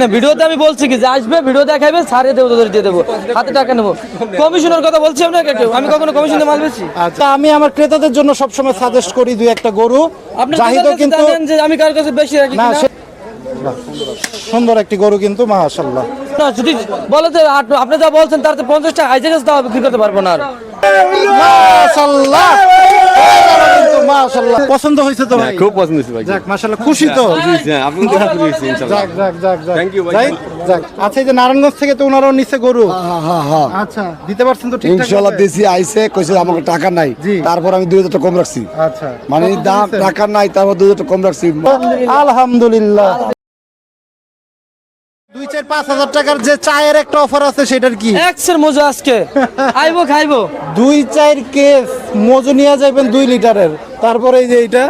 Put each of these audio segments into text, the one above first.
না ভিডিওতে আমি বলছি কি যে আসবে ভিডিও দেখাবে সারে দেবো তোদের দিয়ে দেবো হাতে টাকা নেবো কমিশনের কথা বলছি আপনাকে কেউ আমি কখনো কমিশনে মাল বেচি আচ্ছা আমি আমার ক্রেতাদের জন্য সবসময় সাজেস্ট করি দুই একটা গরু আপনি জাহিদও কিন্তু জানেন যে আমি কার কাছে বেশি রাখি না কিনা? বাহ, সুন্দর একটি গরু কিন্তু মাশাআল্লাহ। না যদি বলে যে আপনি যা বলছেন তার তো 50 টাকা আইজে কাছে দাও বিক্রি করতে পারবো না আর মাশাআল্লাহ কিন্তু মাশাআল্লাহ পছন্দ হয়েছে তো ভাই? খুব পছন্দ হয়েছে ভাই। যাক মাশাআল্লাহ খুশি তো? হ্যাঁ, আপনি তো খুশি হয়েছেন ইনশাআল্লাহ। যাক যাক যাক যাক Thank you ভাই। যাক আচ্ছা এই যে নারায়ণগঞ্জ থেকে তো ওনারাও নিচে গরু হ্যাঁ আচ্ছা দিতে পারছেন তো ঠিকঠাক ইনশাআল্লাহ ভাবে? দিছি আইছে কইছে আমাকে টাকা নাই জি। তারপর আমি 2000 টাকা কম রাখছি আচ্ছা মানে কত দাম দিয়েছেন? টাকা নাই তারপর 2000 টাকা কম রাখছি আলহামদুলিল্লাহ 2-4-5 হাজার টাকার যে চায়ের একটা অফার আছে সেটার কি? এক্সের মজা আজকে আইবো খাইবো 2-4 কেস মজু নিয়ে যাবেন 2 লিটারের তারপরে এই যে এটা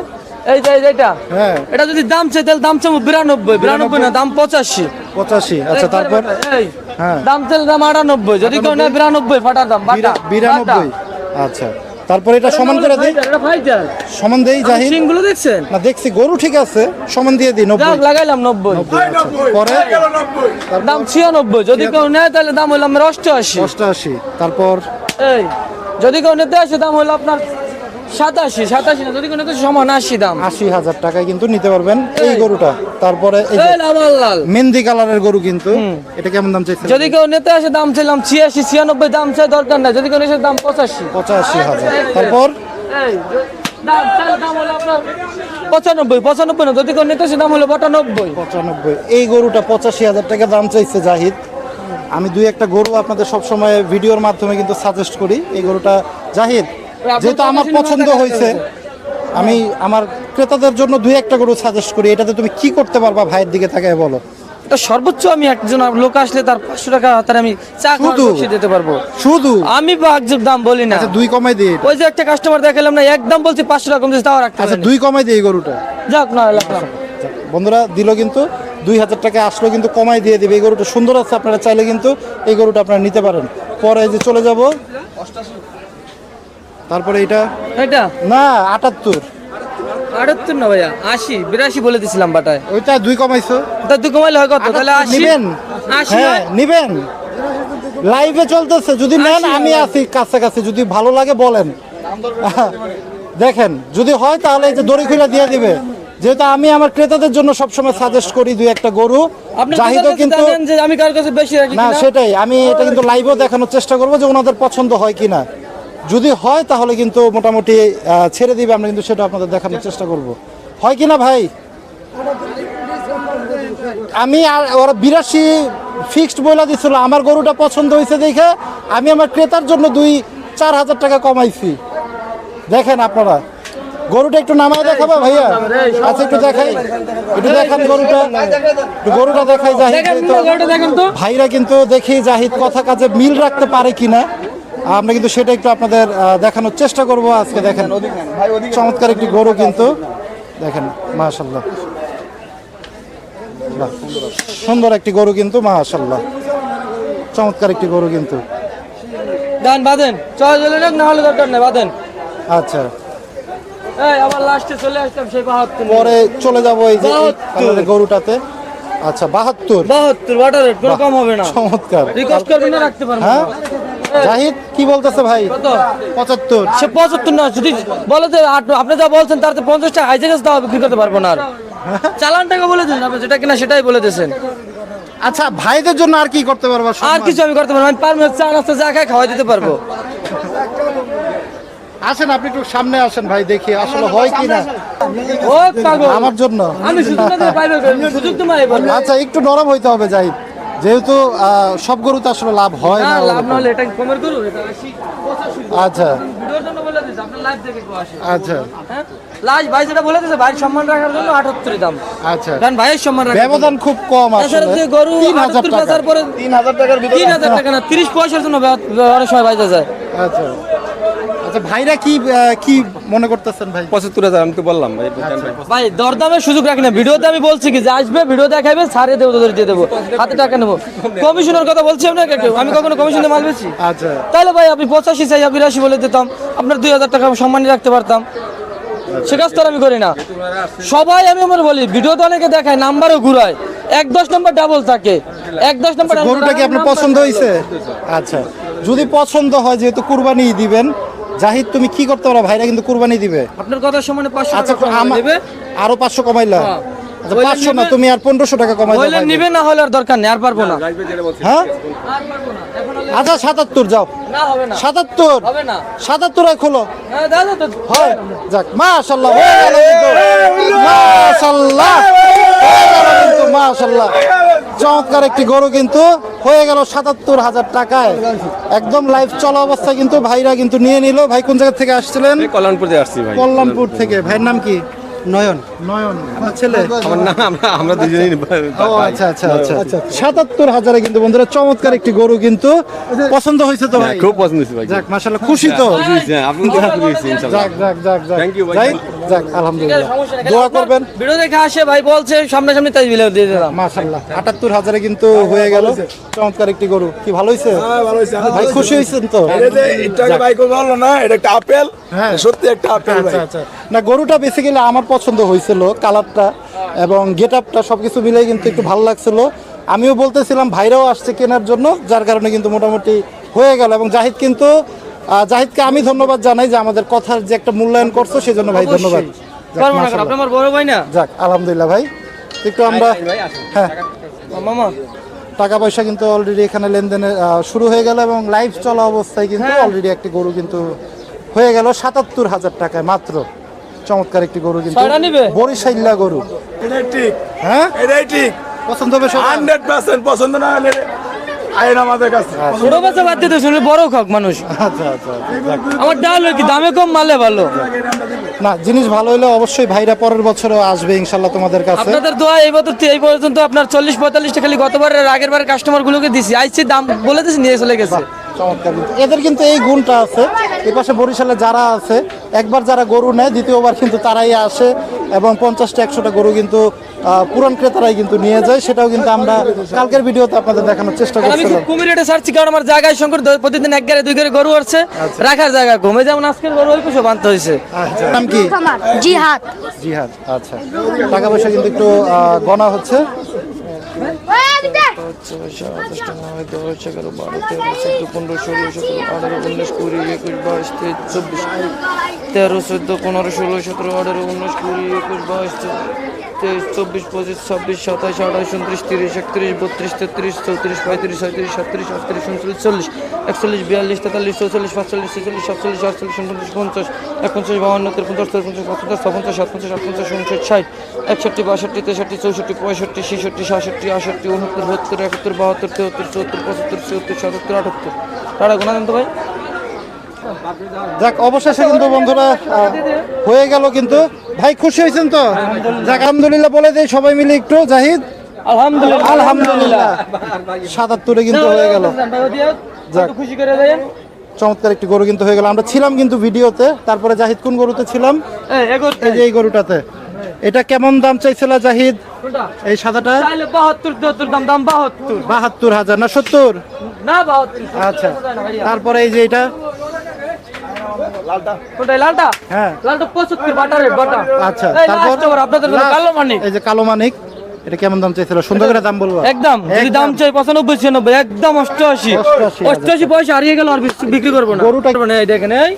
এই যে এইটা হ্যাঁ এটা যদি দাম চাই তাহলে দাম চাবো 92 না দাম 85 85 আচ্ছা তারপর এই হ্যাঁ দাম চাইলে দাম 98 যদি কেউ নেয় 92 ফাটার দাম বাটা 92 আচ্ছা তারপর এটা সমান করে দেই এটা ফাইটার সমান দেই জাহিদ সিংগুলো দেখছেন না দেখছি গরু ঠিক আছে সমান দিয়ে দিই 90 যাক লাগাইলাম 90 আচ্ছা, পরে দাম 96 যদি কেউ নেয় তাহলে দাম হইলো আমার 88 88 তারপর এই যদি কেউ নিতে আসে দাম হইলো আপনার 87 না যদি কেউ নিতে আসে সমান 80 দাম 80,000 টাকায় কিন্তু নিতে পারবেন এই গরুটা তারপরে এই যে এই লাল লাল মেহেন্দি কালারের গরু কিন্তু এটা কেমন দাম চাইছেন যদি কেউ নিতে আসে দাম চাইলাম 86 96 দাম চাই দরকার নাই যদি কেউ নিতে আসে দাম 85 85,000 তারপর এই দাম চাইলে দাম হলো আপনার 95 না যদি কেউ নিতে আসে দাম হলো 92 95 এই গরুটা 85,000 টাকা দাম চাইছে জাহিদ আমি দুই একটা গরু আপনাদের সব সময় ভিডিওর মাধ্যমে কিন্তু সাজেস্ট করি এই গরুটা জাহিদ যেহেতু আমার পছন্দ হয়েছে আমি আমার ক্রেতাদের জন্য দুই একটা গরু সাজেস্ট করি এটাতে তুমি কি করতে পারবা ভাইয়ের দিকে তাকায় বলো এটা সর্বোচ্চ আমি একজন লোক আসলে তার 500 টাকা তার আমি চা শুধু? খাওয়া দিতে পারবো শুধু আমি বাগজব দাম বলি না আচ্ছা দুই কমাই দিই এটা। ওই যে একটা কাস্টমার দেখালাম না একদম বলছি 500 টাকা কম দিতে তাও রাখতে আচ্ছা পারেনি। দুই কমাই দিই এই গরুটা যাক না লাগলাম বন্ধুরা দিল কিন্তু 2,000 টাকা আসলো কিন্তু কমাই দিয়ে দিবে এই গরুটা সুন্দর আছে আপনারা চাইলে কিন্তু এই গরুটা আপনারা নিতে পারেন পরে এই যে চলে যাব তারপরে এটা এটা না 78 78 না ভাইয়া 80 82 বলে দিছিলাম বাটায় ওইটা দুই কমাইছো তা তুই কমাইলে হয় কত তাহলে 80 নিবেন 80 হ্যাঁ নিবেন লাইভে চলতেছে যদি নেন আমি আছি কাছাকাছি যদি ভালো লাগে বলেন দেখেন যদি হয় তাহলে এই যে দড়ি খুলে দিয়ে দিবে যেহেতু আমি আমার ক্রেতাদের জন্য সবসময় সাজেস্ট করি দুই একটা গরু আপনি জাহিদও কিন্তু জানেন যে আমি কার কাছে বেশি রাখি না কিনা? সেটাই আমি এটা কিন্তু লাইভেও দেখানোর চেষ্টা করবো যে ওনাদের পছন্দ হয় কিনা যদি হয় তাহলে কিন্তু মোটামুটি ছেড়ে দিবে আমরা কিন্তু সেটা আপনাদের দেখানোর চেষ্টা করব হয় কিনা ভাই আমি আর ওরা 82 ফিক্সড বইলা দিছিল আমার গরুটা পছন্দ হয়েছে দেখে আমি আমার ক্রেতার জন্য 2-4 হাজার টাকা কমাইছি দেখেন আপনারা গরুটা একটু নামায় দেখাবো ভাইয়া আচ্ছা একটু দেখাই একটু দেখান গরুটা একটু গরুটা দেখাই জাহিদ দেখেন তো গরুটা দেখেন তো ভাইরা কিন্তু দেখি জাহিদ কথা কাজে মিল রাখতে পারে কিনা আমরা কিন্তু সেটা একটু আপনাদের দেখানোর চেষ্টা করব আজকে দেখেন চমৎকার একটি গরু কিন্তু দেখেন মাশাআল্লাহ বাহ, সুন্দর একটি গরু কিন্তু মাশাআল্লাহ চমৎকার একটি গরু কিন্তু দান বাদেন চল চলে না হলে দরকার নাই বাদেন আচ্ছা এই আবার লাস্টে চলে আসতাম সেই 72 পরে চলে যাব এই যে এই 72 কালারের গরুটাতে আচ্ছা 72 72 ওয়াটার রেট কোনো কম হবে না চমৎকার রিকোয়েস্ট করবেন না রাখতে পারবেন হ্যাঁ জাহিদ কি বলতেছে ভাই কত 75 সে 75 না যদি বলে যে আপনি যা বলছেন তার তো 50 টাকা আইজে কাছে দাও বিক্রি করতে পারবো না আর চালান টাকা বলে দিন আপনি যেটা কিনা সেটাই বলে দিয়েছেন আচ্ছা ভাইদের জন্য আর কি করতে পারবা আর কিছু আমি করতে পারবো না। আমি পার মিনিট চা নাস্তা যা খাই খাওয়াই দিতে পারবো আসেন আপনি একটু সামনে আসেন ভাই দেখি আসলে হয় কি না ও পাগল আমার জন্য আমি সুযোগ না দিলে পাইবে সুযোগ তোমায় বলবো আচ্ছা একটু নরম হইতে হবে যাই যেহেতু সব গরুতে আসলে লাভ হয় না না লাভ ওরকম। না হলে এটা কমের করুন এটা 80 85 আচ্ছা ভিডিওর জন্য বলে দিয়েছে আপনার লাইভ দেখে কেউ আসে আচ্ছা হ্যাঁ লাইভ ভাই যেটা বলে দিয়েছে ভাই সম্মান রাখার জন্য 78 দাম আচ্ছা কারণ ভাইয়ের সম্মান রাখার জন্য। ব্যবধান খুব কম তাছাড়া আসলে যে গরু 3,000 78 টাকা বেচার পরে 3000 টাকার ভিতরে 3000 টাকা না 30 পয়সার জন্য অনেক সময় বাইতে যায় আচ্ছা আচ্ছা ভাইরা কি মনে করতেছেন ভাই 75000 আমি তো বললাম ভাই ভাই দরদামের সুযোগ রাখি না ভিডিওতে আমি বলছি কি যে আসবে ভিডিও দেখাবে সারে দেবো তোদের দিয়ে দেবো হাতে টাকা নেবো কমিশনের কথা বলছি আপনাকে কেউ আমি কখনো কমিশনে মাল বেচি আচ্ছা তাহলে ভাই আপনি 85 চাই 82 বলে দিতাম আপনার 2000 টাকা সম্মানী রাখতে পারতাম সে কাজ তো আর আমি করি না। সবাই আমি আমার বলি, ভিডিওতে অনেকে দেখায় নাম্বারও ঘুরায়, 1-10 নম্বর ডাবল থাকে, 1-10 নম্বর। গরুটা কি আপনার পছন্দ হয়েছে? আচ্ছা, যদি পছন্দ হয়, যেহেতু কুরবানি দিবেন, জাহিদ তুমি কি করতে পারো, ভাইরা কিন্তু কুরবানি দিবে। আপনার কথা সমানে 500 আচ্ছা, টাকা কম দেবে। আরো 500 কমাইলা? হ্যাঁ। আচ্ছা, বললেন 500 না, নিবে? তুমি আর 1500 টাকা কমাই দাও। বললেন নিবে, না হলে আর দরকার নেই, আর পারবো না। হ্যাঁ, আর পারবো না, এখন হলে- আচ্ছা 77 যাও, না হবে না, 77 হবে না। 77 খোলো। হ্যাঁ দাদা তো হয়, যাক, মাশাআল্লাহ হয়ে গেল কিন্তু, মাশাআল্লাহ হয়ে গেল কিন্তু, মাশাআল্লাহ চমৎকার একটি গরু কিন্তু হয়ে গেল 77,000 টাকায়, একদম লাইভ চলা অবস্থায় কিন্তু ভাইরা কিন্তু নিয়ে নিল। ভাই কোন জায়গা থেকে আসছিলেন? এই কল্যাণপুর থেকে আসছি ভাই। কল্যাণপুর থেকে। ভাইয়ের নাম কি? নয়ন। নয়ন, আমার ছেলে। আমার নাম আমরা দুজনেই ও আচ্ছা আচ্ছা আচ্ছা, 77,000 কিন্তু বন্ধুরা চমৎকার একটি গরু কিন্তু পছন্দ হয়েছে তো ভাই? খুব পছন্দ হয়েছে ভাই। যাক মাশাআল্লাহ, খুশি তো? হ্যাঁ, আপনি তো হ্যাপি হয়েছি ইনশাআল্লাহ। যাক যাক যাক যাক, Thank you ভাই। যাই, যাক আলহামদুলিল্লাহ, সমস্যা নেই, দোয়া করবেন। ভিডিও দেখে আসে ভাই, বলছে সামনাসামনি তাই বিলে দিয়ে দিলাম। মাশাআল্লাহ 78,000 কিন্তু হয়ে গেল চমৎকার একটি গরু। কি ভালো হয়েছে ভাই? খুশি হয়েছেন তো? হ্যাঁ। সত্যি একটা আপেল ভাই। আচ্ছা আচ্ছা, না গরুটা বেসিক্যালি আমার পছন্দ হয়েছিল, কালারটা এবং গেট আপটা সবকিছু মিলে কিন্তু একটু ভালো লাগছিল। আমিও বলতেছিলাম, ভাইরাও আসছে কেনার জন্য, যার কারণে কিন্তু মোটামুটি হয়ে গেল। এবং জাহিদ কিন্তু জাহিদকে আমি ধন্যবাদ জানাই যে আমাদের কথার যে একটা মূল্যায়ন করছো, সেজন্য ভাই ধন্যবাদ। যাক, পারবো না, মাশাআল্লাহ। আপনি আমার বড় ভাই না। যাক আলহামদুলিল্লাহ ভাই, একটু আমরা হ্যাঁ মামা টাকা পয়সা কিন্তু অলরেডি এখানে লেনদেনের শুরু হয়ে গেল এবং লাইভ চলা অবস্থায় কিন্তু হ্যাঁ। অলরেডি একটি গরু কিন্তু হয়ে গেল 77,000 টাকায় মাত্র। চমৎকার একটি গরু কিন্তু, ছয়টা নিবে? বরিশাইল্লা গরু। এটাই ঠিক, হ্যাঁ, এটাই ঠিক। পছন্দ হবে সবার? 100% পছন্দ না হলে আইন আমাদের কাছে। ছোট বাচ্চা বাদ দিতে শুনে বড় খাক মানুষ। আচ্ছা আচ্ছা আচ্ছা। আমার ডাল কি দামে কম, মালে ভালো। না, জিনিস ভালো হলে অবশ্যই ভাইরা পরের বছরও আসবে ইনশাল্লাহ তোমাদের কাছে। আপনাদের দোয়া এই বছর এই পর্যন্ত আপনার 40-45টা খালি গতবারের আগের বারের কাস্টমার গুলোকে দিছি, আইসি দাম বলে দিছি, নিয়ে চলে গেছে। চমৎকার কিন্তু এদের কিন্তু এই গুণটা আছে। এই পাশে বরিশালে যারা আছে, একবার যারা গরু নেয় দ্বিতীয়বার কিন্তু তারাই আসে এবং 50টা-100টা গরু কিন্তু পুরান ক্রেতারাই কিন্তু নিয়ে যায়। সেটাও কিন্তু আমরা কালকের ভিডিওতে আপনাদের দেখানোর চেষ্টা আমি খুব করছিলাম। কমই রেটে ছাড়ছি, কারণ আমার জায়গায় সংকট, প্রতিদিন 1-2 গরু আসছে, রাখার জায়গা কমে, যেমন আজকের গরু ওই কিছু বানতে হয়েছে। আচ্ছা, নাম কি? জিহাদ। জিহাদ। আচ্ছা, টাকা পয়সা কিন্তু একটু গণা হচ্ছে। ভাই যাক, অবশেষে কিন্তু বন্ধুরা হয়ে গেল কিন্তু। ভাই খুশি হয়েছেন তো? যাক আলহামদুলিল্লাহ বলে দেই সবাই মিলে একটু। জাহিদ আলহামদুলিল্লাহ, আলহামদুলিল্লাহ 77 কিন্তু হয়ে গেল। যাক। খুশি করে দেন। চমৎকার একটি গরু কিন্তু হয়ে গেল। আমরা ছিলাম কিন্তু ভিডিওতে, তারপরে জাহিদ কোন গরুতে ছিলাম? এই যে এই গরুটাতে। এটা কেমন দাম চাইছিল জাহিদ? এই সাদাটা 72 দাম 72 72,000 না 70? না 72। আচ্ছা, তারপরে এই যে এটা, কোনটাই লালটা? হ্যাঁ লালটা 75 বাটা রেট বাটা। আচ্ছা, এই তারপর last over আপনাদের জন্য কালো মানিক। এই যে কালো মানিক, এটা কেমন দাম চাইছিল? সুন্দর করে দাম বলবো। একদম যদি দাম চাই 95-96, একদম 88 88 পয়সা হারিয়ে গেল আর বিক্রি করবো না। গরুটা- মানে এই দেখেন, এই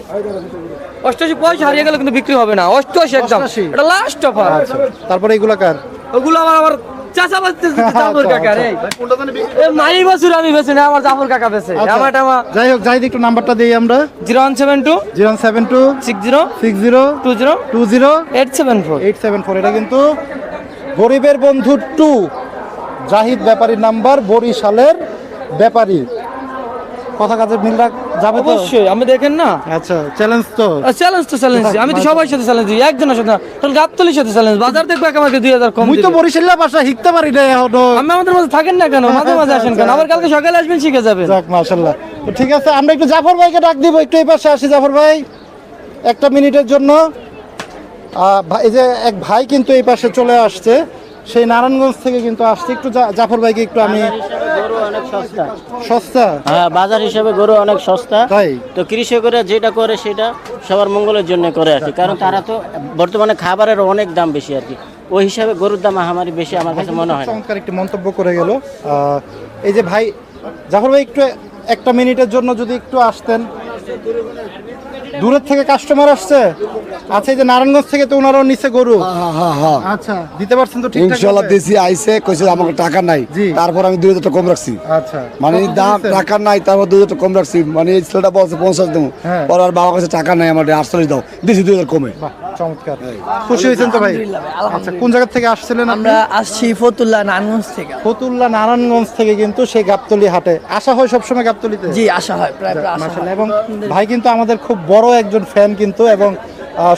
88 পয়সা হারিয়ে গেল কিন্তু বিক্রি হবে না। 88 একদম, 88 এটা লাস্ট অফার। আচ্ছা, তারপরে এইগুলা কার? ওগুলো আমার চাচা বাচ্চা জাফর কাকা রে। এই মাই বছর আমি বেছে না, আমার জাফর কাকা বেছে। আচ্ছা, আমার যাই হোক, জাহিদ একটু নাম্বারটা দিই আমরা। 0172 072 60 60 20 20 874। 874। এটা কিন্তু গরিবের বন্ধু 2 জাহিদ ব্যাপারীর নাম্বার, বরিশালের ব্যাপারী। কথা কাজে মিল যাবে তো? অবশ্যই, আমি দেখেন না। আচ্ছা, চ্যালেঞ্জ তো? চ্যালেঞ্জ তো চ্যালেঞ্জ, আমি তো সবার সাথে চ্যালেঞ্জ দিই, একজনের সাথে না। তাহলে গাবতলির সাথে চ্যালেঞ্জ, বাজার দেখবে আমাকে 2000 কম মুই তো দিবে। বরিশালের ভাষা শিখতে পারি না এখনো। আমি আমাদের মাঝে থাকেন না কেন, মাঝে মাঝে আসেন কেন? আবার কালকে সকালে আসবেন, শিখে যাবেন। যাক মাশাআল্লাহ। তো ঠিক আছে, আমরা একটু জাফর ভাইকে ডাক দিব, একটু এই পাশে আসি। জাফর ভাই, একটা মিনিটের জন্য। এই যে এক ভাই কিন্তু এই পাশে চলে আসছে, সেই নারায়ণগঞ্জ থেকে কিন্তু আসছে। একটু জাফর ভাইকে একটু আমি গরু অনেক সস্তা। সস্তা হ্যাঁ, বাজার হিসেবে গরু অনেক সস্তা। তাই তো কৃষকরা যেটা করে সেটা সবার মঙ্গলের জন্য করে আর কি, কারণ তারা তো বর্তমানে খাবারের অনেক দাম বেশি আর কি, ওই হিসাবে গরুর দাম আহামারি বেশি আমার কাছে মনে হয় না। চমৎকার একটি মন্তব্য করে গেল। এই যে ভাই জাফর ভাই একটু একটা মিনিটের জন্য যদি একটু আসতেন। দূরের থেকে কাস্টমার আসছে। আচ্ছা, এই যে নারায়ণগঞ্জ থেকে তো ওনারাও নিচে গরু। হ্যাঁ হ্যাঁ হ্যাঁ আচ্ছা, দিতে পারছেন তো ঠিকঠাক ইনশাল্লাহ ভাবে? দিছি, আইসে কইছে আমাকে টাকা নাই, জি। তারপর আমি 2000 টাকা কম রাখছি। আচ্ছা, মানে কত দাম দিয়েছেন? টাকা নাই, তারপর 2000 টাকা কম রাখছি। মানে এই ছেলেটা বলছে 50 দেবো, হ্যাঁ। পরে আর বাবার কাছে টাকা নাই, আমার 48 দাও, দিছি 2000 কমে। বাহ, চমৎকার। খুশি হয়েছেন তো ভাই? আচ্ছা, কোন জায়গা থেকে আসছিলেন আপনি? আমরা আসছি ফতুল্লাহ নারায়ণগঞ্জ থেকে। ফতুল্লাহ নারায়ণগঞ্জ থেকে কিন্তু সেই গাবতলী হাটে আসা হয় সবসময় গাবতলীতে। জি, আসা হয়, প্রায় প্রায় আসা হয়। মাশাআল্লাহ। এবং ভাই কিন্তু আমাদের খুব বড় একজন ফ্যান কিন্তু, এবং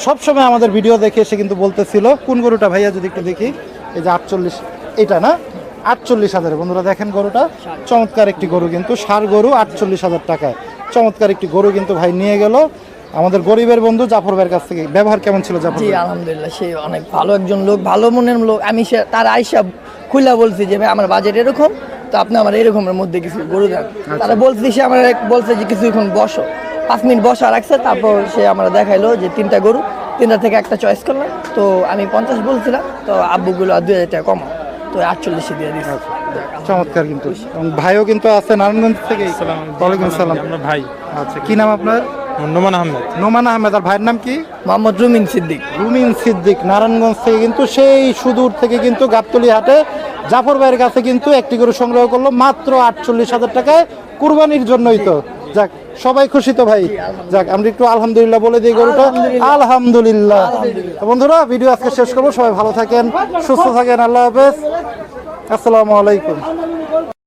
সবসময় আমাদের ভিডিও দেখে সে কিন্তু বলতেছিল কোন গরুটা ভাইয়া যদি একটু দেখি। এই যে 48, এটা না 48,000। বন্ধুরা দেখেন গরুটা, চমৎকার একটি গরু কিন্তু, ষাঁড় গরু 48,000 টাকায়। চমৎকার একটি গরু কিন্তু ভাই নিয়ে গেল আমাদের গরিবের বন্ধু জাফর ভাইয়ের কাছ থেকে। ব্যবহার কেমন ছিল জাফর জি, ভাই? আলহামদুলিল্লাহ, সে অনেক ভালো একজন লোক, ভালো মনের লোক। আমি তার আইসা খুলে বলছি যে ভাই আমার বাজেট এরকম, তো আপনি আমার এরকমের মধ্যে কিছু গরু দেন। তারা বলছি, সে আমার বলছে যে কিছুক্ষণ বসো, 5 মিনিট বসা রাখছে। তারপর সে আমরা দেখাইলো যে 3টা গরু, 3টা থেকে একটা চয়েস করলাম। তো আমি 50 বলছিলাম, তো আব্বুগুলো আর 2000 টাকা কম, তো 48 দিয়ে দিচ্ছি। চমৎকার কিন্তু। এবং ভাইও কিন্তু আছে নারায়ণগঞ্জ থেকে। ওয়ালাইকুম আসসালাম। ভাই আচ্ছা, কি নাম আপনার? নোমান আহমেদ। নোমান আহমেদ। আর ভাইয়ের নাম কি? মোহাম্মদ রুমিন সিদ্দিক। রুমিন সিদ্দিক। নারায়ণগঞ্জ থেকে কিন্তু, সেই সুদূর থেকে কিন্তু গাবতলী হাটে জাফর ভাইয়ের কাছে কিন্তু একটি গরু সংগ্রহ করলো মাত্র 48,000 টাকায়, কুরবানির জন্যই তো। যাক, সবাই খুশি তো ভাই? যাক, আমরা একটু আলহামদুলিল্লাহ বলে দিই গরুটা। আলহামদুলিল্লাহ। তো বন্ধুরা, ভিডিও আজকে শেষ করবো। সবাই ভালো থাকেন, সুস্থ থাকেন। আল্লাহ হাফেজ, আসসালামু আলাইকুম।